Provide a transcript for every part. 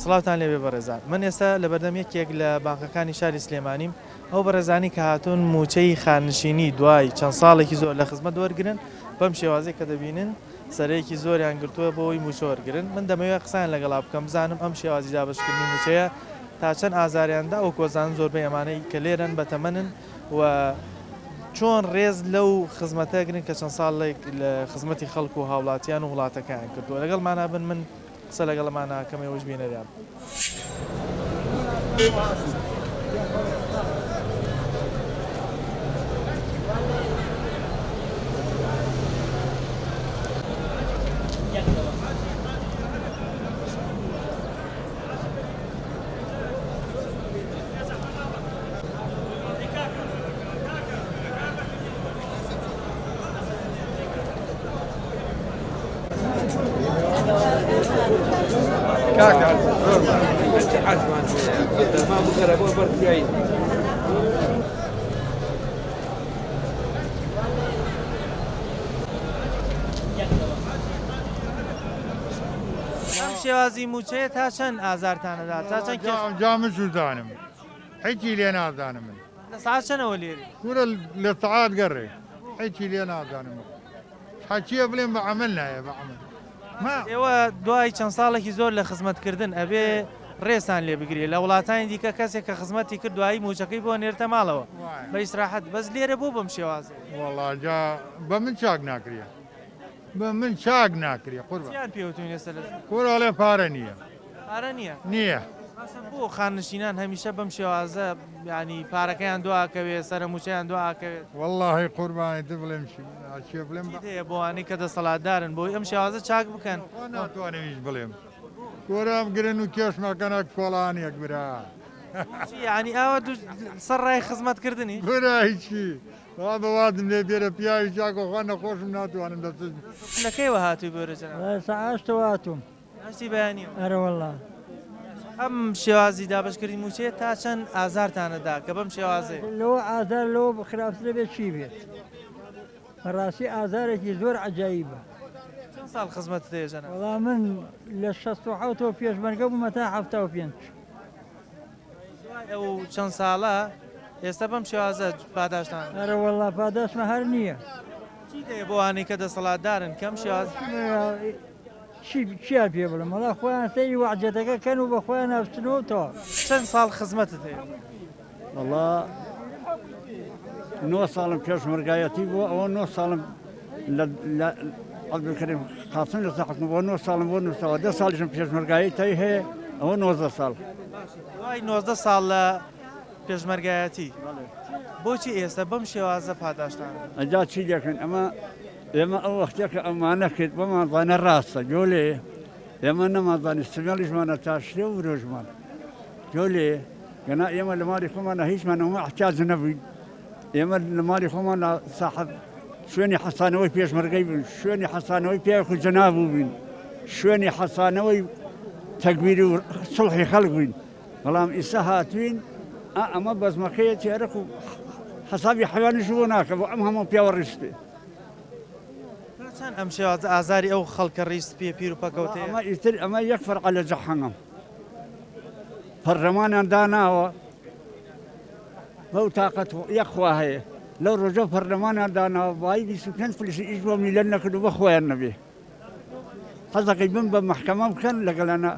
سڵاوتان لێبێ بەڕێزان من ئێستا لە بەردەم یەکێک لە بانکەکانی شاری سلێمانیم ئەو بەڕێزانی کە هاتوون موچەی خاننشینی دوای چەند ساڵێکی زۆر لە خزمەت وەرگرن بەم شێوازەی کە دەبینن سەرەیەکی زۆریان گرتووە بۆی موچە وەرگرن من دەمەوێت قسان لەگەڵا بکەم بزانم ئەم شێوازی دابشکردنی موچەیە تا چەند ئازاریاندا ئەو کۆزان زۆربەی ئەمانەی کە لێرن بەتەمەنن و چۆن ڕێز لەو خزمەتەگرن کە چەند ساڵێک لە خزمەتی خەڵک و هاوڵاتیان و وڵاتەکان کردووە لەگەڵمانە بن من قسە لەگەڵمان ناکەمەوەش بینەریان. كاكا عزمان ما مقرب وبرد جاي شێوازی موچەیە تا چەند ئازارتانەدا تا چەند جامە سوودانم هیچی لێ نازانم من لە ساعت چەندەوە لێری کورە لە سەعات گەڕێ هیچی لێ نازانم حەچیە بڵێم بە عەمەل نایە بە عەمەل ئێوە دوای چەند ساڵێکی زۆر لە خزمەتکردن ئەبێ ڕێسان لێ بگرێت لە وڵاتانی دیکە کەسێک کە خزمەتی کرد دوایی موچەکەی بۆ نێرتە ماڵەوە بە ئیسراحەت بەس لێرە بۆ بەم شێوازێ وەڵڵا جا بە من چاک ناکرێ بە من چاک ناکرێ قوربان پێوتون ئێستا لە کوڕەڵێ پارە نییە پارە نییە نییە بۆ خاننشینان هەمیشە بەم شێوازە ینی پارەکەیان دواکەوێت سەرە موچەیان دواکەوێت وەڵڵاهی قوربانی تو بڵێم چی بڵێم هەیە بۆوانەی کە دەسەڵاتدارن بۆی ئەم شێوازە چاک بکەن ناتوانێت بڵێم کۆرام گرن و کێشمەکەنە کۆڵانێک برا ینی ئەوە سەر ڕای خزمەتکردنی برا هیچی وا بەوادم لێ بێرە پیاوی چاکۆخوا نەخۆشم ناتوانم دەچم لەکەیوە هاتووی بۆرە جەناب سەعاشتەواتم هەستی بەیانی ئەرە وەڵڵا ئەم شێوازی دابشکردی موچێت تا چەند ئازارتانەدا کە بەم شێوازێ لەوە ئازار لەوە خراپترە بێت چی بێت بەڕاستی ئازارێکی زۆر عەجایبە چەند ساڵ خزمەت دەیە جەناب وەڵام من لە 67ەوە پێشمەرگە بوومە تا 75 ئەو چەند ساڵە ئێستا بەم شێوازە پاداشتان ئەرە وەڵڵا پاداشمە هەر نییە چی دەیە بۆ وانەی کە دەسەڵاتدارن کەم شێواز چیان پێ بڵم وەڵا خۆیان سەیری وەعجەتەکە کەن و بە خۆیان ناوچنەوەتەوە چەند ساڵ خزمەتت هەیە وەڵا 9 ساڵم پێشمەرگایەتی بووە ئەوە 9 ساڵم لە عەبدولکەریم قاسم لە سەحکم بۆ 9 ساڵم بۆ 9 ساڵ 10 ساڵیشم پێشمەرگایەتی هەیە ئەوە 19 ساڵ دوای 19 ساڵ لە پێشمەرگایەتی بۆچی ئێستا بەم شێوازە پاداشتان ئەجا چی دەکەن ئێمە ئەو وەختێکە ئەمانە کرد بەمانزانە ڕاستە جۆلێ ئێمە نەمازانی سمێڵیشمانە تا شتێ و ورۆژمان جۆلێ گەنا ئێمە لە ماڵی خۆمانە هیچمانەوە احتیاج نەبووین ئێمە لە ماڵی خۆمانە ساحب شوێنی حەسانەوەی پێشمەرگەی بووین شوێنی حەسانەوەی پیاوێک و جەناب بووین شوێنی حەسانەوەی تەکبیر و سڵحی خەڵک بووین بەڵام ئیسا هاتوین ئەمە بەزمەکەیەتی هەرەک و حەسابی حەیوانیش بۆ ناکە بۆ ئەم هەموو پیاوە ڕیستێ چەند ئەم شێوازە ئازاری ئەو خەڵکە ڕیست پێ پیر و پەکەوتەیە ئەمە ئیتر ئەمە یەک فەرقە لە جەحەنەم پەرلەمانیان داناوە بەو تااقەت یەخوا هەیە لەو ڕۆژە پەرلەمانیان داناوە وای 25 فلیسی ئیش بۆ میلەن نەکرد و بە خۆیان نەبێ حەزەکەی بن بە مەحکەمە بکەن لەگەڵانە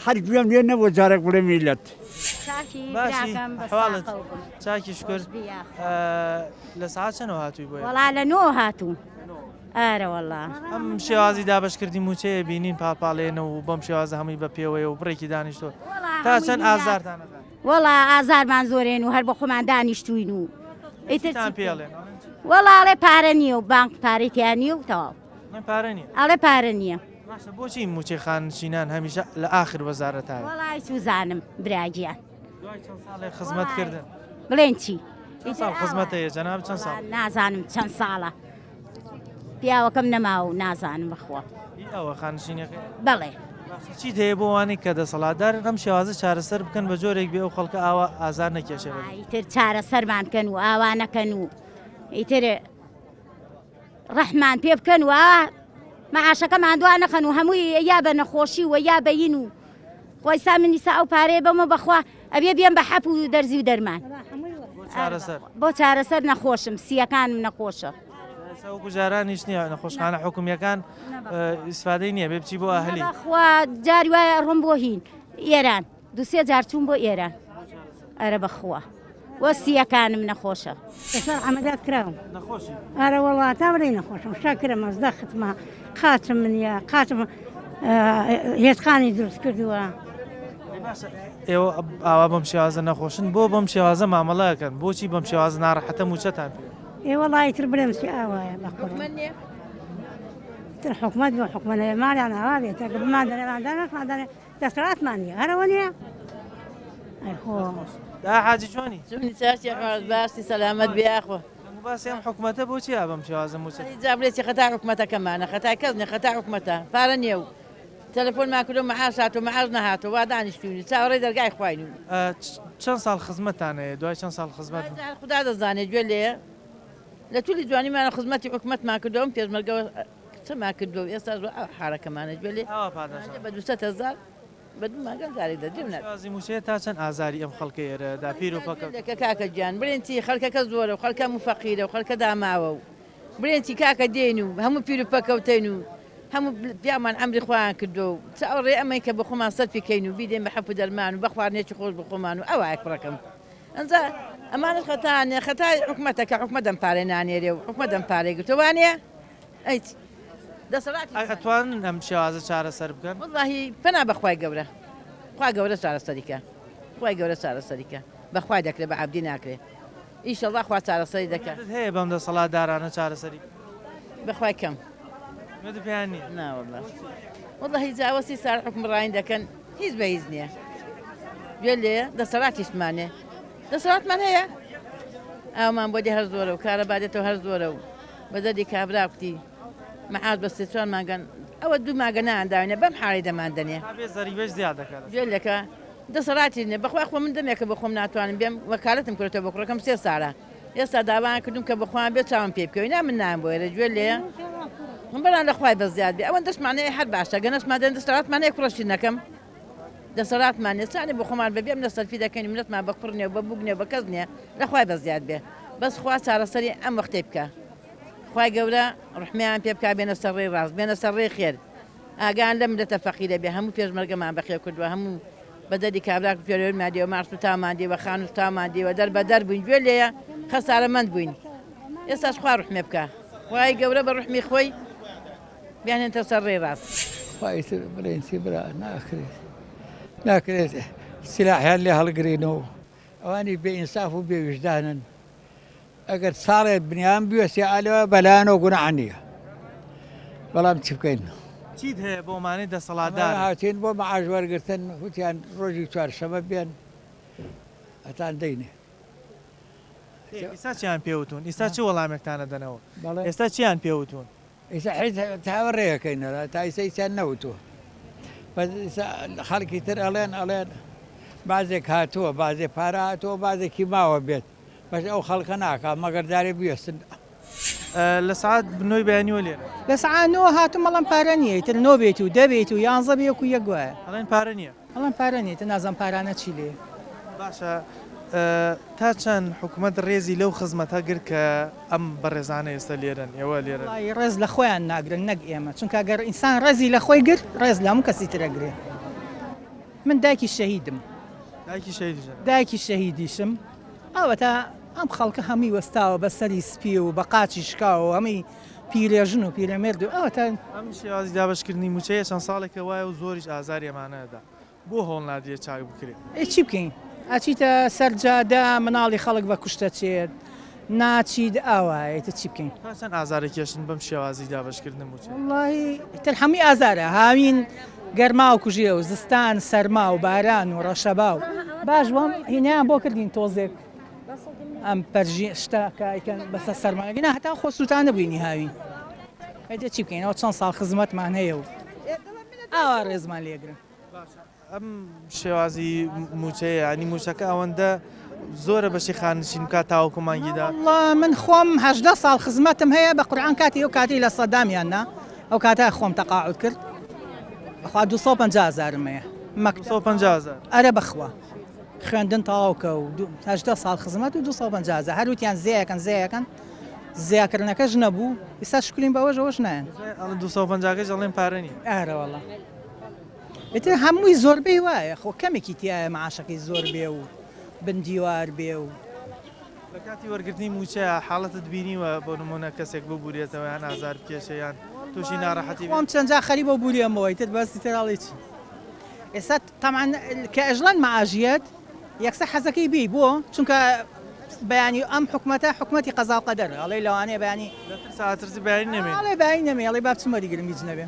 هەر گوێم لێ نەبووە جارێک بڵێ میلەت چاکی شکر لە ساعت چەندەوە هاتووی بۆ وەڵا لە 9 هاتوو ئارە وەڵا ئەم شێوازی دابشکردی موچەیە بینین پاپاڵێنە و بەم شێوازە هەمووی بە پێوەیە و بڕێکی دانیشتۆ تا چەند ئازارتانەدا وەڵا ئازارمان زۆرێن و هەر بە خۆمان دانیشتوین و ئیترتان پێڵێن وەڵاڵێ پارە نییە و بانک پارێتیان نییە و تەواو پارە نییە ئەڵێ پارە نییە بۆچی موچەی خاننشینان هەمیشە لە ئاخر وەزارەتایە وەڵای سوزانم براگیان خزمەتکردن بڵێن چی ساڵ خزمەت هەیە جەناب چەند ساڵ نازانم چەند ساڵە پیاوەکەم نەماوە و نازانم بەخوا ئەوە خاننشینەکە بەڵێ چیت هەیە بۆ وانەی کە دەسەڵاتدارن ئەم شێوازە چارەسەر بکەن بە جۆرێک بێ ئەو خەڵکە ئاوا ئازار نەکێشێت ئیتر چارە سەرمان بکەن و ئاوانەکەن و ئیتر ڕەحمان پێ بکەن و معاشەکەمان دوان نەخەن و هەمووی یا بە نەخۆشی و یا بەین و خۆی سا منیسا ئەو پارەیە بەمە بەخوا ئەبێ بێن بە حەپ و دەرزی و دەرمان چارەسەر بۆ چارەسەر نەخۆشم سیەکانم نەخۆشە وەکو جارانیش نییە نەخۆشخانە حکومیەکان ئیسفادەی نییە بێ بچی بۆ ئاهلی بەخوا جاری وایە ڕۆم بۆ هین ئێران دوسێ جار چوون بۆ ئێران ئەرە بەخوا وە سیەکانم نەخۆشە ئێستا عەمەلیات کراوم نەخۆشی ئارە وەڵات تا بڕی نەخۆشم شاکرە مەزدا ختمە قاچم منە قاچم هێزخانی دروست کردووە ئێوە ئاوا بەم شێوازە نەخۆشن بۆ بەم شێوازە مامەڵەکەن بۆچی بەم شێوازە ناڕەحەتە موچەتان پێ ئێ وەڵی تر برێمسی ئاوایە بەقڕ تر حکومت بۆ حکومەنە مالیان ئاوا بێتە بمادەێ دەسەڵاتمان نیە هەرەوە نیە ئەیخۆ دا حاجی جوانی چونی چاسی باسی سەلامەت بیاخۆ باسی ئەم حکومەتە بۆچی بەم شێوازە موچەت جابرێتی خەتا حکومەتەکەمانە خەتای کەس نیە خەتا حکومەتە پارە نییە و تەلەفۆنمان کردو مەعاش هاتۆ مەعاش نەهاتۆ وا دانیشتوونی چاوەڕێی دەرگای خوێنین چەند ساڵ خزمەتانەیە دوای چەند ساڵ خزمەت خدا دەزانێت گوێ لێ لە تولی جوانیمانە خزمەتی حکومەتمان کردەوەم پێشمەرگەوە چەمان کردو ئێستا حارەکەمانە گوێ لێ بە 200,000 بە دوو ماگەل داری دەدیونەوازی موچێ تا چەند ئازاری ئەم خەڵکە ئێرەدا پیر و پەکە کاکە گیان برێنتی خەڵکەکە زۆرە و خەڵکە مفەقیرە و خەڵکە داماوە و برێنتی کاکە دێن و هەموو پیر و پەکەوتین و هەموو پیامان ئەمری خۆیان کردو و چاوەڕێ ئەمەی کە بە خۆمان سەر پێکەین و بیدێن بە حەپ و دەرمان و بە خواردنێکی خۆش بە خۆمان و ئەوە کوڕەکەم ئەنجا ئەمانە خەتانێ خەتای حکومەتەکە حکومەت دەم پارێ نانێرێ و حکومەت دەم پارێ گرتوانێ ئەیت دەسەڵاتی ئەتوانن ئەم شێوازە چارەسەر بکەن وەڵاهی پەنا بەخوای گەورە خوا گەورە چارەسەریکە خوای گەورە چارەسەریکە بەخوای دەکرێت بە عەبدی ناکرێت ئیشەڵڵا خوا چارەسەری دەکات هەیە بەم دەسەڵاتدارانە چارەسەری بەخوای کەم پێیان نیە ناوەڵڵا وەڵاهی جاوەسی سار حکمڕاین دەکەن هیچ بە هیچ نییە گوێ لێ دەسەڵاتیشمانێ دەسەڵاتمان هەیە ئاومان بۆ دێ هەر زۆرە و کارە بادێتەوە هەر زۆرە و بەدەردی کابرا کوتی مەحاز بە سێ چوار ماگەن ئەوە دوو ماگە نانداوێنە بەم حاڵی دەماندنێ زەریبەش زیاد دەکات گوێلەکە دەسەڵاتی نیە بەخوا خۆ من دەمێکە بە خۆم ناتوانم بێم وەکالەتم کردێتەوە بە کوڕەکەم 3 ساڵە ئێستا داوان کردم کە بەخۆیان بێت چاوم پێ بکەوی من نام بۆێرە گوێ لێ من بەران لە خوای بەزیاد بێ ئەوەن دەستمانەیە هەر باشە گەنەشمان دەن دەسەڵاتمانەیە کوڕەشی نەکەم دەسەڵاتمانێ چانی بە خۆمان بەبێم لە سەرفی دەکەین منەتمان بە قڕنێ و بە بوگنێ بە کەس نییە لە خوای بەزیاد بێ بەس خوا چارەسەری ئەم وەختەی بکە خوای گەورە ڕحمیان پێ بکا بێنە سەر ڕێی ڕاست بێنە سەر ڕێی خێر ئاگان لە ملەتە فەقیرە بێ هەموو پێشمەرگەمان بەخێر کردووە هەموو بەدەری کابراک پێوەی مادیەوە مارس و تاماندیوە خان و تاماندیوە دەر بە دەر بووین گوێ لێیە خەسارەمەند بووین ئێستاش خوا ڕحمێ بکە خوای گەورە بە ڕحمی خۆی بیانێنتە سەر ڕێی ڕاست خوایتر بڵێنسی برا ناکرێت سلاحیان لێ هەڵگرینەوە ئەوانی بێئینساف و بێویژدانن ئەگەر ساڵێت بنیان بوێستی ئالەوە بەلایەنەوە گوناح نییە بەڵام چی بکەین چیت هەیە بۆمانەی دەسەڵاتدار هاتین بۆ مەعاش وەرگرتن وتیان ڕۆژی چوارشەمە بێن ئەتان دەینێ ئێستا چیان پێوتون ئێستا چه وەڵامێکتانە دەنەوە ئێستا چیان پێوتون تاوەڕێەکەینەوە تا ئیسەیان نەوتوە خەڵکی تر ئەڵێن بازێک هاتووە بازێ پارە هاتووە بازێکی ماوە بێت بەش ئەو خەڵکە ناکە مەگەرداری بوێستن لە سعات بنۆی بەیانیوە لێ لە سعانەوە هاتم مەڵم پارە نییە تر نۆبێت و دەبێت و یانزە بێک و یەکگوایە ئەڵێن پارە نییە ئەڵم پارە نیە تە نازم پارانە چی لێ باشە تا چەند حکوومەت ڕێزی لەو خزمەتە گر کە ئەم بەڕێزانە ئێستا لێرن ئێوە لێرە ڕێز لە خۆیان ناگرن نەک ئێمە چونکە گەر ئینسان ڕێزی لە خۆی گر ڕێز لە هەموو کەسی ترەگرێ من دایکی شەهیدم دایکی شەهیدیشم ئەوە تا ئەم خەڵکە هەمی وەستاوە بە سەری سپی و بە قاچی شکاوە هەمی پیرێژن و پیرەمێرد و ئەوە تا ئەم شێوازی دابشکردنی موچەیە چەند ساڵێکە وایە و زۆریش ئازاری ئەمانەدا بۆ هەوڵ نادیە چاک بکرێت چی بکەین ئاچیتە سەرجادا مناڵی خەڵک بە کوشتە چێت ناچید ئاوایەتە چی بکەین چەند ئازارە کێشن بەم شێوازی دابشکردن موچە وڵی تر هەمی ئازارە هاوین گەرما و کوژێ و زستان سەرما و باران و ڕەشەبا و باش وەم هینیان بۆ کردین تۆزێک ئەم پەرژی شتاکەکەن بەسە سەرماگەنا هەتا خۆ سووتان نەبووینی هاوین ئەدە چی بکەینەوە چەند ساڵ خزمەتمان هەیە و ئاوا ڕێزمان لێگرن ئەم شێوازی موچەیە ینی موچەکە ئەوەندە زۆرە بەشی خانشین کا تاوەکو مانگیدا من خۆم 18 ساڵ خزمەتم هەیە بە قورعان کاتی ئەو کاتی لە سەدامیاننا ئەو کاتە خۆم تەقاعود کرد بەخوا 250,000 هەیە ئەرە بەخوا خوێندن تەواوکە و 18 ساڵ خزمەت و 250 هەروتیان زیەکەن زیاکردنەکەش نەبوو ئێستا شکلین بەوەژەوەش نایەن 250 ئەڵێن پارەنی ئارەوەڵە ئێتر هەمووی زۆربەی وایە خۆ کەمێکی تایە معاشەکەی زۆر بێ و بندیوار بێ و لە کاتی وەرگرتنی موچە حاڵەتت بینیوە بۆ نمونە کەسێک بۆ بورێتەوە یان ئازار بکێشەیان تووشی ناڕەحەتی خۆم چەندجا خەری بۆ بوریەمەوەی تر بەستی تراڵی چی ئێستا تەمان کە ئەژڵەن مەعاژیەت یەکسە حەزەکەی بی بۆ چونکە بەیانی ئەم حکومەتە حکومەتی قەزا و قەدەر ئەڵێ لەوانەیە بەیانی ساعترزی بەیانی نەمێ ئەڵێ بەیانی نەمێ ئەڵێ با بچمە دیگرم هیچ نەبێ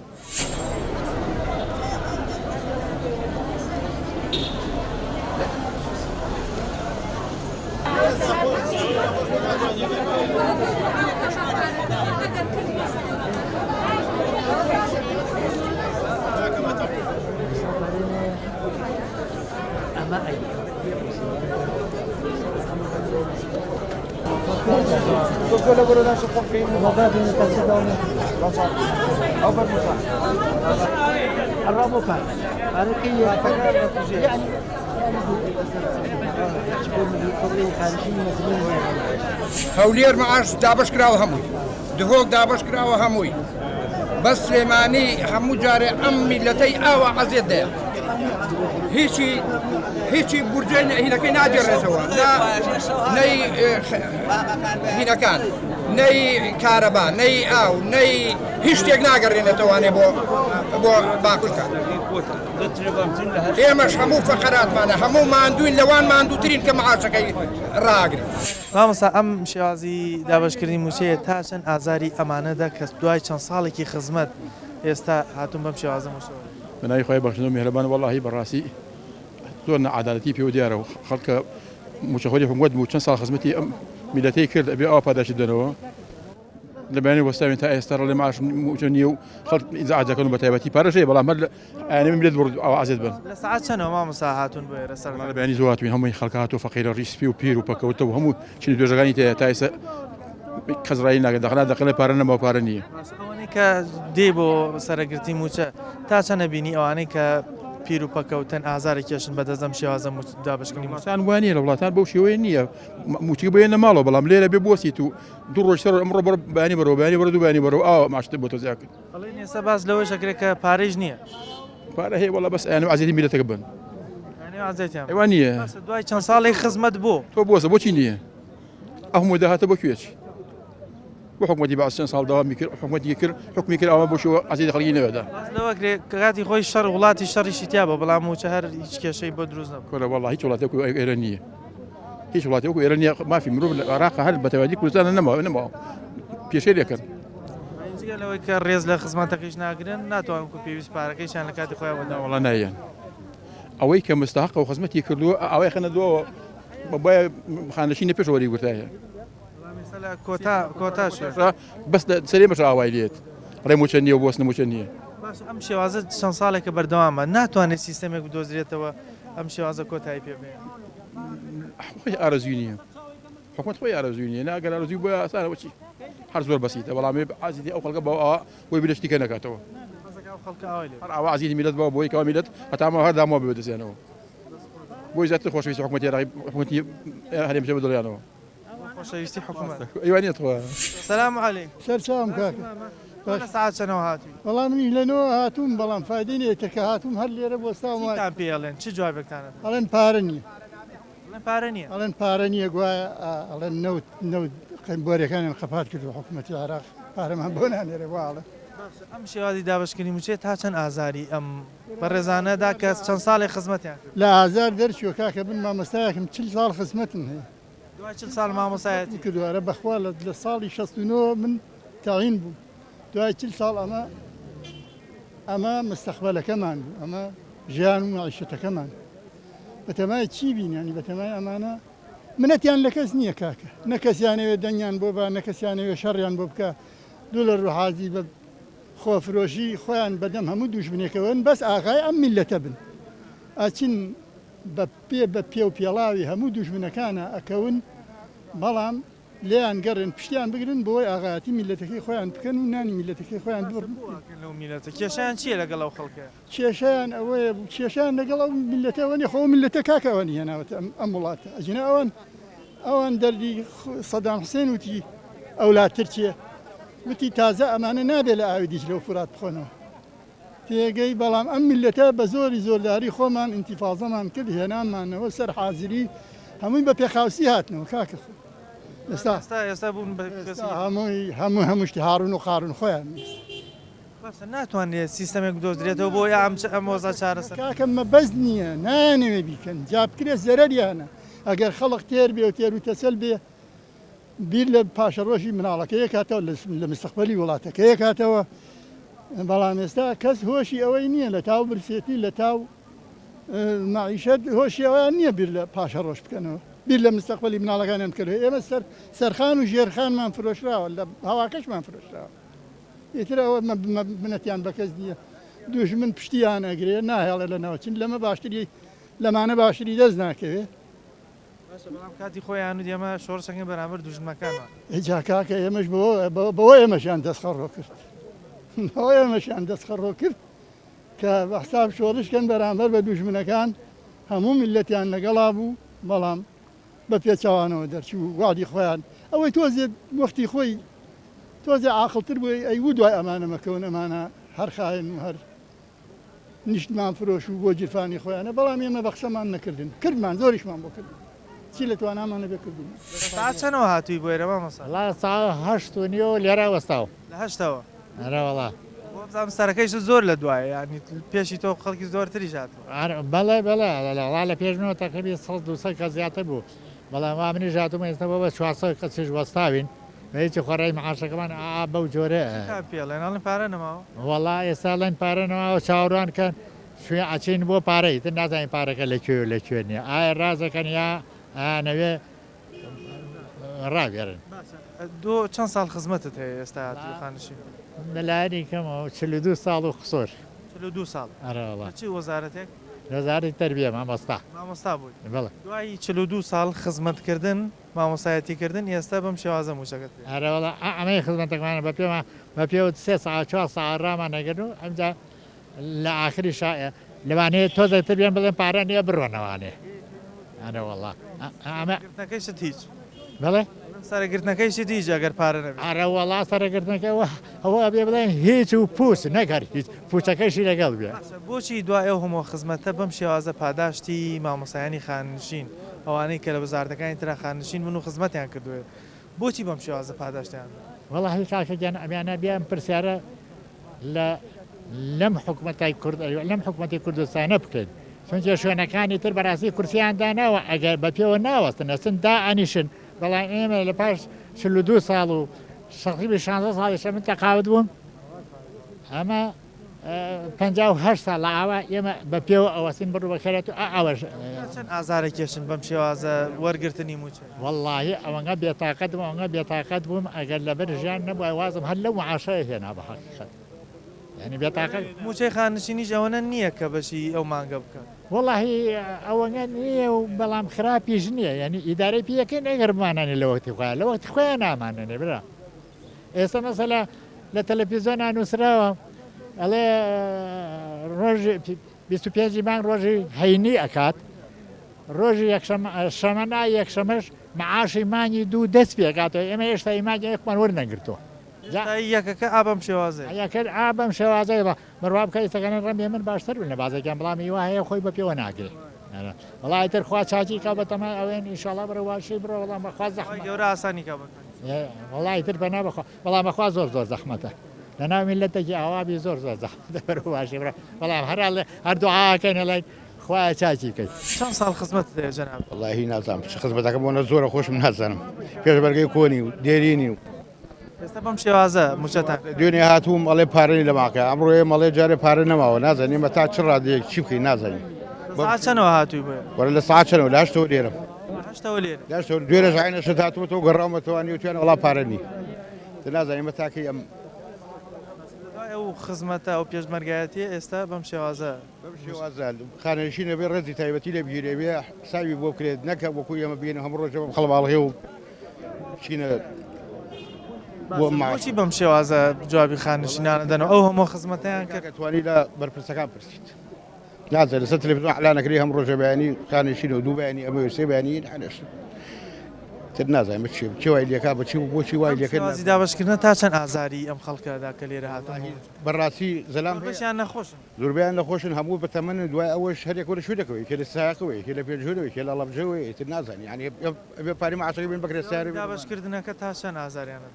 هەولێر مەعاش دابش کراوە هەمووی دهۆک دابش کراوە هەمووی بەس سلێمانی هەموو جارێ ئەم میلەتەی ئاوا عەزیەت دەیە هیچی بورجەی هینەکەی ناگەڕێتەوە نەی هینەکان نەی کارەبا نەی ئاو نەی هیچ شتێک ناگەڕێنێتەوانێ بۆ باکوورکە ئێمەش هەموو فەقەراتمانە هەموو ماندووین لەوان ماندووترین کە مەعاشەکەی ڕاگرن مامۆستا ئەم شێوازی دابەشکردنی موچەیە تا چەند ئازاری ئەمانەدا کە دوای چەند ساڵێکی خزمەت ئێستا هاتوون بەم شێوازە موچەوە بنای خۆی بەخشن و میهرەبان وەڵاهی بەڕاستی زۆر نەعادالەتی پێوە دیارە و خەڵکە موچەخۆری حکومەت بوو چەند ساڵ خزمەتی ئەم میلەتەی کرد ئەبێ ئەوە پاداشی بدەنەوە لە بەیانی وەستاوین تا ئێستا ڕێ معاش موچە نییە و خەڵک ئیزعاج دەکەن بە تایبەتی پارەشەیە بەڵام هەر ئەیانەوێ میلەت بڕ ئەوە عەزیەت بن لە سەعات چەندەوە مامۆستا هاتوون بۆ ئێرە سەر لە بەیانی زۆر هاتوین هەمووی خەڵک هاتووە فەقیرە ڕیسپی و پیر و پەکەوتە و هەموو چنی دوێژەکانی تەیە تا ئێستا قەزڕایی ناکەن دەقەنە پارە نەما پارە نییە ئەوانەی کە دێ بۆ سەرەگرتی موچە تا چەندە بینی ئەوانەی کە پیر و پەکەوتن ئازارە کێشن بەدەستەم شێوازە دابشکردنی ماسان وانە لە وڵاتان بەو شێوەیە نییە موچی بێنە ماڵەوە بەڵام لێرە بێ بۆسیت و دوو ڕۆژ سەر ئەمڕۆ بەر بەیانی بەرەوە بەیانی بەرە دوو بەیانی بەرەوە ئاوا ماشتە بۆ تۆزیا کرد بەڵێن ئێستا باس لەوەی شەکرێت کە پارێژ نییە پارە هەیە وەڵا بەس ئەیانەوە عەزیەتی میلەتەکە بن ئەوان نییە دوای چەند ساڵی خزمەت بۆ تۆ بۆسە بۆچی نییە ئەو هەمووی داهاتە بۆ کوێچ بۆ حکومەتی باس چەند ساڵ داوامی کرد حکومەتی کرد حکمی کرد ئەوە بۆ شەوە عەزیەتی خەڵکی نەوێدا لەوە کاتی خۆی شەڕ وڵاتی شەڕیشی تیا بە بەڵام موچە هەر هیچ کێشەی بۆ دروست نەبوو کۆرە وەڵا هیچ وڵاتێک ئێرە نییە هیچ وڵاتی وەکو ئێرە نییە مافی مرۆڤ لە عێراق هەر بە تەواوی کوردستانە نەماوە پێشەی لێکرد لەوەی کە ڕێز لە خزمەتەکەیش ناگرن ناتوانن کو پێویست پارەکەیشان لە کاتی خۆیان وەدا وەڵا نایەن ئەوەی کە مستحق و خزمەتی کردووە ئەوەی خەنە دووە بەبایە خانەشینە پێش وەری گورتایە کۆتا بەس سەرێ بەش ئاوای لێت ڕێ موچە نییە و بۆست نموچە نییە ئەم شێوازە چەند ساڵێکە بەردەوامە ناتوانێت سیستەمێک بدۆزرێتەوە ئەم شێوازە کۆتایی پێ بێ خۆی ئارەزوی نییە حکومەت خۆی ئارەزوی نییە ناگەر ئارەزوی بۆ ئاسانەوە چی هەر زۆر بەسیتە بەڵام عەزیەتی ئەو خەڵکە بۆ ئەوە بۆی برشتیکە نەکاتەوە هەر ئەوە عەزیەتی میلەت بۆ بۆی کەوا میلەت هەتامە هەر دامەوە بێدەزێنەوە بۆی زیاتر خۆشەویستی حکومەتی عێراقی حکومەتی هەرێمچە بەدڵیانەوە خۆشەویستی حکومەت ئەیوانێت خۆ سەلام عەلەیکم سەرچاوم کاکە ساعت چەندەوە هاتووی وەڵام منیش لەنەوە هاتووم بەڵام فایدەی نییە کە هاتووم هەر لێرە بۆستاوم پێڵێن چ جوابێکتانە ئەڵێن پارە نییە پارە نییە ئەڵێن پارە نییە گوایە ئەڵێن نەوت قەمبۆرەکانیان خەفات کرد حکومەتی عێراق پارەمان بۆ نانێرە واڵە ئەم شێوازی دابشکردنی موچێت تا چەند ئازاری ئەم بەڕێزانەدا کە چەند ساڵی خزمەتیان کرد لە ئازار دەرچووە کاکە بن مامۆستایەکم 40 ساڵ خزمەتم هەیە دوای 40 ساڵ مامۆستایەتی کردووارە بەخوا لە ساڵی 69 من تاعین بووم دوای 40 ساڵ ئەمە مستەقبەلەکەمان بوو ئەمە ژیان و معیشەتەکەمان بەتەمای چی بینیانی بەتەمای ئەمانە منەتیان لە کەس نییە کاکە نە کەسیانەوێت دەنگیان بۆ بە نە کەسیانەوێت شەڕیان بۆ بکە دوو لە ڕوحازی بە خۆفرۆشی خۆیان بەدەم هەموو دوژمنێکەوەن بەس ئاغای ئەم میلەتە بن ئاچین بە پێ و پێڵاوی هەموو دوژمنەکانە ئەکەون بەڵام لیان گەڕێن پشتیان بگرن بۆی ئاغاتی میلەتەکەی خۆیان بکەن و نانی میلەتەکەی خۆیان لەو میلەتە کێشیان چییە لەگەڵ ئەو خەڵکە کێشیان ئەوەیە کێشیان لەگەڵ ئەو میلەتەوەنی خۆ میلەتە کاکەوەنی هێناوەتە ئەم وڵاتە ئەجینە ئەوان دەردی سەدام حوسێن وتی ئەولاد ترکیە وتی تازە ئەمانە نابێت لە ئاوی دیش لەو فرات بخۆنەوە تێگەی بەڵام ئەم میلەتە بە زۆری زۆرداری خۆمان ئینتیفاازەمان کرد هێنامانەوە سەر حازری هەمووی بە پێخاوسی هاتنەوە کاکە ئێستا بوون هەموو شتی هاڕون و خاڕون خۆیان ناتوانێت سیستەمێک دۆزرێتەوە بۆ ئەم وەزا چارەسەر کاکەم مە بەس نییە نانەوێ بیکەن جا بکرێت زەرەریانە ئەگەر خەڵق تێر بێ و تێر و تەسەل بێ بیر لە پاشەڕۆژی مناڵەکە یەکاتەوە لە مستەقبەلی وڵاتەکە یەکاتەوە بەڵام ئێستا کەس هۆشی ئەوەی نییە لە تاو برسێتی لە تاو معیشت هۆشی ئەویان نییە بیر لە پاشەڕۆژ بکەنەوە بیر لە مستەقبەلی مناڵەکانیان بکەوێت ئێمە سەرخان و ژێرخانمان فرۆشراوە لە هەواکەشمان فرۆشراوە ئیتر ئەوە منەتیان بە کەس نییە دوژمن پشتیان ئەگرێ ناهێڵێ لە ناوچین لەمە باشتری لەمانە باشتری دەست ناکەوێت کاتی خۆیان و دێمە شۆڕچەکەی بەرامبەر دوژمەکانمان ئێجا کاکە ئێمەش بەوە ئێمەشیان دەستخەڕۆ کرد بەوە ئێمەشیان دەستخەڕۆ کرد کە بە حساب شۆڕشکەن بەرامبەر بە دوژمنەکان هەموو میلەتیان لەگەڵا بوو بەڵام بە پێچەوانەوە دەرچوو وادی خۆیان ئەوەی تۆزێت وەختی خۆی تۆزێ عاقڵتر بووی ئەیوو دوای ئەمانە مەکەون ئەمانە هەر خاین و هەر نیشتمان فرۆش و بۆ جیرفانی خۆیانە بەڵام ئێمە بەخشەمان نەکردن کردمان زۆریشمان بۆ کردن چی لە توانامانە بێکردن چەنەوە هاتووی بۆ ئێرە مامۆستا هەشت و نیوە لێرە وەستاوە لە هەشتەوە ئەرەوەڵا بۆ سەرەکەیش زۆر لە دوایە ینی پێشی تۆ خەڵکی زۆرتری هاتووە بەڵێ بەڵێ لە پێشنەوە تەقریبی 100 کە زیاتر بوو بەڵام وا منی هاتوومە ئێستا بە 400 کەسیش وەستاوین هیچی خۆڕای معاشەکەمان بەو جۆرە پێڵێناڵی پارە نەماوە وەڵا ئێستا لەن پارەنەوە چاوەڕوان کەن شوێ ئەچین بۆ پارەی تر نازانین پارەکە لەکوێ لەکوێ نیە ئایا ڕازەکەن یا نەوێ ڕاگەرن چەند ساڵ خزمەتت هەیە ئێستا خانشین لەلایەنی کەمەوە 42 ساڵ و قسۆر 42 ساڵ چی وەزارەتێک وەزارەتی تەربیە مامۆستا بووی بەڵێ دوایی 42 ساڵ خزمەتکردن مامۆسایەتیکردن ئێستا بەم شێوازە موشەکەت ئەرەوەڵە ئەمەی خزمەتەکەمانە بە پێوە 3 ساعت 4 ساعت ڕامان نەگەن و ئەمجا لە ئاخری شایە لەوانەیە تۆزێتتر بێن بڵێن پارە نییە بڕۆنەوانێ ئەرەوەڵا ئەمەگرتنەکەیشت هیچ بەڵێ سەرگرتنەکەیشت هیچ ئەگەر پارە نەبێت ئەرەوەڵا سەرگرتنەکەەوە ئەوە بێ بڵێن هیچ و پووس نەکەر هیچ پوچەکەیشی لەگەڵ بێ بۆچی دوای ئەو هەموو خزمەتە بەم شێوازە پاداشتی مامۆسایانی خانشین ئەوانەی کە لە وەزارەتەکانی ترا خانشین بوون و خزمەتیان کردوێت بۆچی بەم شێوازە پاداشتیان وەڵی کاکەگیان ئەمیانە بیان پرسیارە لەم حکوومەتی کورد لەم حکوومەتی کوردستانە بکەین چونکە شوێنەکانی تر بەڕاستی کورسیاندانەوە ئەگەر بە پێوە ناوەستن ئەسن دا ئەنیشن بەڵام ئێمە لە پاش 42 ساڵ و شەقیبی 16 ساڵیشە من تەقاوت بووم ئەمە 58 ساڵ لە ئاوا ئێمە بە پێوە ئەوەسین بڕوو بەخێرێت و ئەوەش چەند ئازارە کێشن بەم شێوازە وەرگرتنی موچە وەڵڵاهی ئەوەنگە بێتاقەت بووم ئەوەنگە بێتاقەت بووم ئەگەر لەبەر ژیان نەبووە وازم هەر لەو معاشەیە هێنا بە حەقیقەت ینی بێتاقەت موچەی خانشینی ئەوەنە نییە کە بەشی ئەو مانگە بکات وەڵڵاهی ئەوەنگە نییە و بەڵام خراپیش نییە ینی ئیدارەی پێەکەی نەگەرمانانی لە وەختی خۆیان لە وەختی خۆیان نامانێنێ برا ئێستا مەسەلا لە تەلەڤیزیۆن نووسراوە ئەڵێ ڕۆژی 25 مانگ ڕۆژی هەینی ئەکات ڕۆژی شەمەنا یەکشەمەش معاشی مانگی دوو دەست پێکاتەوە ئێمە هێشتا ئیماگی یەکمان وەرنەگرتووە یەکەکە ئابم شێوازێ یەکرد ئابم شێوازەیە بە مەڕوا بکە ئێستەکەن ڕەمی من باشتر بن لە بازەکان بەڵامی وا هەیە خۆی بە پێوە ناگرێت وڵای تر خوا چاچی کا بە تەمای ئەوێن ئینشاڵا بڕەواشی بڕە وەڵام بەخوا زەحمەت گەورە ئاسانی کا بکەن وڵای تر بەنا بەخوا بەڵام بەخوا زۆر زەحمەتە لە ناو میلەتێکی ئاوابی زۆر زەحمەتە بەرواشی بڕە بەڵام هەر دوعاکەن لای خوای چاچی بکەیت چەند ساڵ خزمەت هەیە جەناب وەڵاهی نازانم خزمەتەکەم بۆ زۆرە خۆشم نازانم پێشبەرگەی کۆنی و دێرینی و ئێستا بەم شێوازە موچەتان دوێنێ هاتووم ئەڵێ پارەی لە ماکە ئەمڕۆێ مەڵێ جارێ پارە نەماوە نازانین مە تا چ ڕادەیەک چی بکەین نازانین چەندەوە هاتووی بێ وەرە لە ساعت چەنەوە لە هەشتەوە لێرەم دوێرەش عینەشت هاتووەتەوە گەڕاومەتەوانی وتیان وڵا پارە نی نازانین مە تاکەی ئەم ئەو خزمەتە ئەو پێشمەرگایەتی ئێستا بەم شێوازە خانەشینە بێ ڕێزی تایبەتی لە بگیرێ بێ حسابی بۆ بکرێت نەکە وەکو ئەمە بینە هەموو ڕۆژە خەڵباڵغێ و چینە بۆ بۆچی بەم شێوازە جوابی خانشینانە دەنەوە ئەو هەموو خزمەتیان کە توانی لە بەرپرسەکان پرسیت نازە لەسەر تەلەڤیزیۆن ئەعلانەکری هەم ڕۆژە بەیانی خانشین و دوو بەیانی ئەمە سێ بەیانی هەنێشت تر نازانم چی وای لێکا بەچی بۆچی وای لێکە شێوازی دابەشکردنە تا چەند ئازاری ئەم خەڵکەدا کە لێرە هاتن بەڕاستی زەلام بەشیان نەخۆشن زۆربیان نەخۆشن هەموو بەتەمەن دوای ئەوەش هەرێک وەرە شوودەکەوەی کە لە ساقەوەی کە لە پێشهورەوەی کە لە لەبجەوەی تر نازانی ینی ئەبێ پاری مەعاشەکە بین بەکرێ سیاری دابەشکردنەکە تا چەند ئازاریانە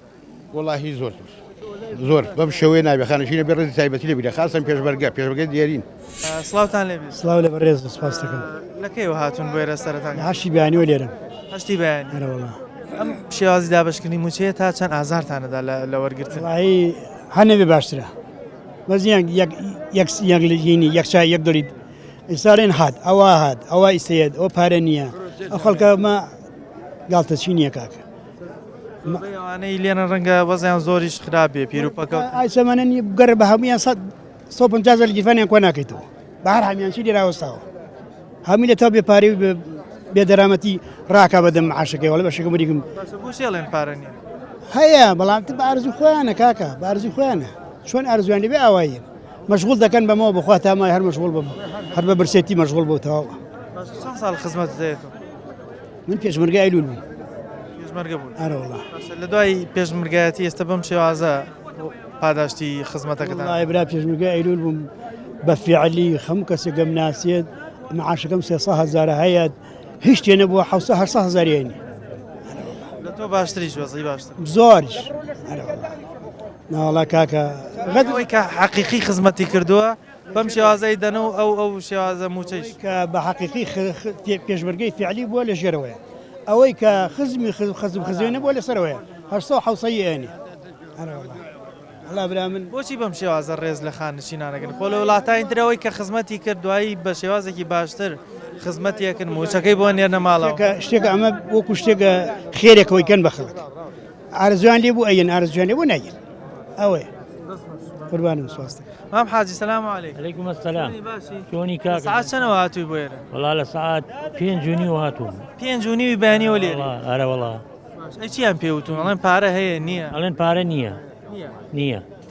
وڵاهی زۆر بەم شێوەیە نابێ خانشینە بێ ڕێزی تایبەتی لێ بیرە خاصن پێشبەرگە دیارین سڵاوتان لێبێ سڵاو لە بەڕێز سپاس دەکەم لەکەیەوە هاتوون بۆێرە سەرەتان هەشتی بەیانیوە لێرە هەشتی بەیانی هەرەوەڵا ئەم شێوازی دابەشکردنی موچەیە تا چەند ئازارتانەدا لە وەرگرتن وڵاهی هەنەبێ باشترە بەزیان یەکلژینی یەکچای یەک دەریت ئێستاڵێن هات ئەوە ئیسەیەت ئەو پارە نییە ئەو خەڵکەمە گاڵتەچی نییە کاکە ئەوانەی لێنە ڕەنگە وەزیان زۆریش خراپێ پیرروپەکە ئایسەمانە گەڕ بە هەمویان 150 گیرفانیان کۆ ناکەیتەوە بەهار هەمیانچی لێراوەستاوە هەمی لە تا بێپارەی بێدەرامەتی ڕاکە بەدەم معاشەکەی وەڵە بەشەکە بریکم بۆشێڵێن پارە نیە هەیە بەڵام بە ئارزوی خۆیانە کاکە بە ئارزوی خۆیانە چۆن ئارزویان لێبێ ئاوایە مەشغوڵ دەکەن بەمەوە بخوا تامای هەر مەشغوڵ بم هەر بە برسێتی مەشغوڵ بۆتەوە چەند ساڵ خزمەت دێتەوە من پێشمەرگە ئایلول بووم پێشمەرگە بوو ئەرەوەڵا لە دوای پێشمەرگایەتی ئێستا بەم شێوازە پاداشتی خزمەتەکەتان برا پێشمەرگە ئایلول بووم بە فیعلی هەموو کەسێکم ناسێت معاشەکەم 300,000 هەیە هیچ شتێ نەبووە 700,000 یانی لە تۆ باشتریش وەزی باشتر زۆریش ناوەڵا کاکە غەدەوەی کە حەقیقی خزمەتی کردووە بەم شێوازەی دەنەوە ئەو شێوازە موچەیش کە بە حەقیقی پێشمەرگەی فیعلی بووە لە ژێرەوەیە ئەوەی کە خزمی خزمێنە بۆ لەسەرەوەیە 800 یانی برا من بۆچی بەم شێوازە ڕێز لە خانشینانەکەن خۆ لە وڵاتانی ترەوەی کە خزمەتی کردوایی بە شێوازێکی باشتر خزمەتیەکەن موچەکەی بۆ نێرنە ماڵەوە شتێکە ئەمە وەکو شتێکە خێرێکەوەی کەن بە خەڵک ئارزویان لێ بوو ئەیەن ئارزویان لێ بۆ ناگەن ئەوەیە قوربانم سواستە مام حاجی سلام علیکم علیکم السلام شلونی کاکە ساعت چەندەوە هاتووی بۆ ئێرە وەڵا لە ساعت 5:30 هاتووم 5:30 بەیانیەوە لێرە ئەرە وەڵا چیان پێوتون ئەڵێن پارە هەیە نییە ئەڵێن پارە نییە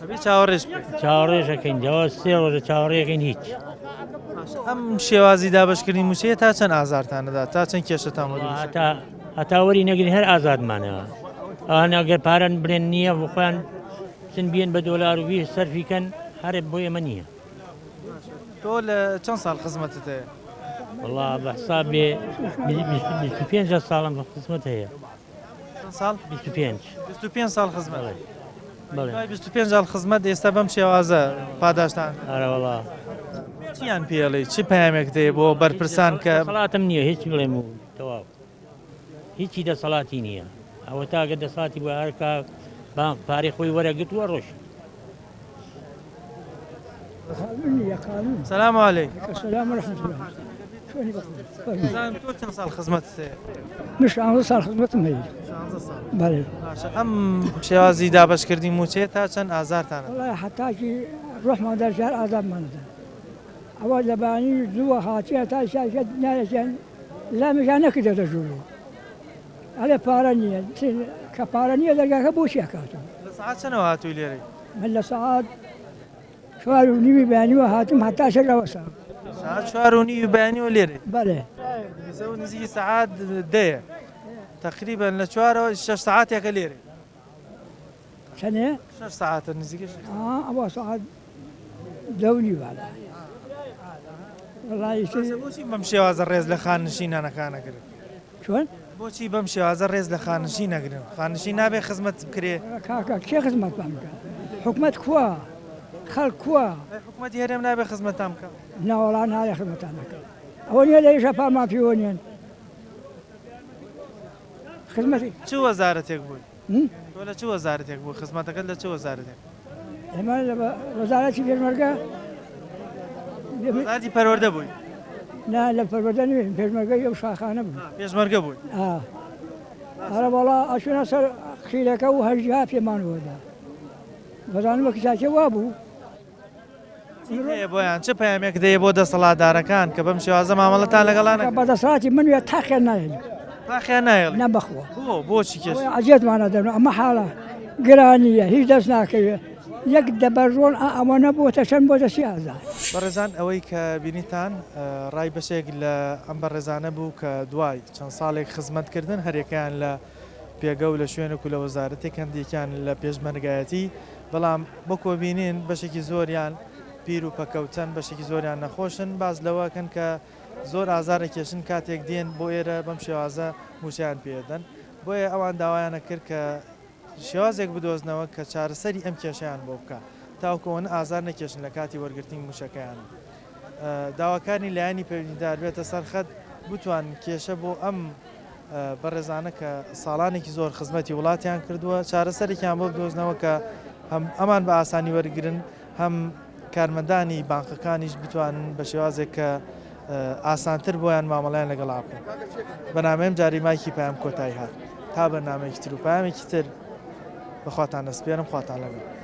ئەبێ چاوەڕێژ چاوەڕێژەکەین جاوا 3 ڕۆژە چاوەڕێەکەین هیچ ئەم شێوازی دابەشکردنی موچەیە تا چەند ئازارتانەدا تا چەند کێشتان هەتاوەری نەگرین هەر ئازادمانەوە ئەوان ئەگەر پارەن برێن نییە بۆ خۆیان چەند بیێن بە $20 سەرفیکەن هەرێ بۆ ئێمە نییە تۆ لە چەند ساڵ خزمەتت هەیە وەڵا بە حساب بێ 25 ساڵم خزمەت هەیە ساڵ 25 ساڵ خزمەت 25 ساڵ خزمەت ئێستا بەم شێوازە پاداشتان ئەرەوەڵا چیان پێڵێ چی پامێک دەیە بۆ بەرپرسان کە سەڵاتم نییە هیچ بڵێم و تەواو هیچی دەسەڵاتی نییە ئەوە تاگە دەسڵاتی بۆ هەرکە پارەی خۆی وەرەگرتووە ڕۆژ سلام علیکم السلام ورحمة الله تۆ چەند ساڵ خزمەت مش 11 ساڵ خزمەتم هەیە بەڵێ ئەم شێوازی دابەشکردنی موچێ تا چەند ئازارتانە وڵای حتاکی ڕۆحمان دەرجار ئازابمانەدا ئەوە لەبانی زووە هاتیە تا شاکەت نایەکیان لامەژان نەکردێتە ژوورەوە ئەلێ پارە نییە کە پارە نییە دەرگاکە بۆچی هەکاتەوە لە ساعت چەندەوە هاتووی لێرەی من لە ساعت 4:30 بەیانیوە هاتم هەتا شەرەوە ساعت 4:30 بەیانیوە لێرە بەڵێ نزیکی ساعات دەیە تقریبا لە 4 6 ساعاتێکە لێرە چەندێ 6 ساعاتە نزیکە ئەوە ساعت 2:30 بۆچی بەم شێوازە ڕێز لە خانشینانەکانەگرن چۆن؟ بۆچی بەم شێوازە ڕێز لە خانشی نەگرن خانشی نابێ خزمەت بکرێ کاکە کێ خزمەت بام بکە حکومەت کووە خەڵک کووە حکومەتی هەرێم نابێ خزمەتان بکە ناوەڵا نایە خزمەتان نەکە ئەوە نیە لەیشە پاما پێوە نیەن خزمەتی چ وەزارەتێک بووی تۆ لە چ وەزارەتێک بوو خزمەتەکەت لە چ وەزارەتێک ئێمە لە وەزارەتی پێشمەرگە وەزارەتی پەروەردە بووی نا لە پەروەردە نوێن پێشمەرگەی ئەو شاخانە بوو پێشمەرگە بووی هەرە بەڵا ئەچونە سەر خیلەکە و هەرجیها پێمانەوەدا بەزانمە کچاکێ وا بوو بۆیان چه پامێک دەیە بۆ دەسەڵاتدارەکان کە بەم شێوازە مامەڵەتان لەگەڵانە بەدەسڵاتی من وێ تاقیان نایەن باخیان نایڵێ نەبخوە بۆچی کێش عجێتمانە دەبن ئەمە حاڵە گرانیە هیچ دەست ناکەوێت یەک دەبەرۆن ئەوە نەبووتە چەند بۆ دەسی ئازار بەڕێزان ئەوەی کە بینیتان ڕای بەشێک لە ئەم بەڕێزانە بوو کە دوای چەند ساڵێک خزمەتکردن هەرێکیان لە پێگە و لە شوێنێک و لە وەزارەتێک هەندێکیان لە پێشمەرگایەتی بەڵام بۆ کۆبینین بەشێکی زۆریان پیر و پەکەوتن بەشێکی زۆریان نەخۆشن باز لەوەکەن کە زۆر ئازارە کێشن کاتێک دێن بۆ ئێرە بەم شێوازە موچیان پێدەن بۆیە ئەوان داوایانە کرد کە شێوازێک بدۆزنەوە کە چارەسەری ئەم کێشیان بۆ بکە تاوکەوەن ئازار نەکێشن لە کاتی وەرگرتنی موشەکەیان داواکانی لایەنی پەیوەندیدار بێتە سەرخەت بتوان کێشە بۆ ئەم بەڕێزانە کە ساڵانێکی زۆر خزمەتی وڵاتیان کردووە چارەسەرێکیان بۆ بدۆزنەوە کە ئەمان بە ئاسانی وەرگرن هەم کارمەندانی بانقەکانیش بتوانن بە شێوازێک کە ئاسانتر بۆیان مامەڵیان لەگەڵا بکەن بەنامەیەم جاری مایکی پایام کۆتایی هات تا بەرنامەیەکی تر و پامێکی تر بەخواتان دەسپێرم خواتان لەگەڵ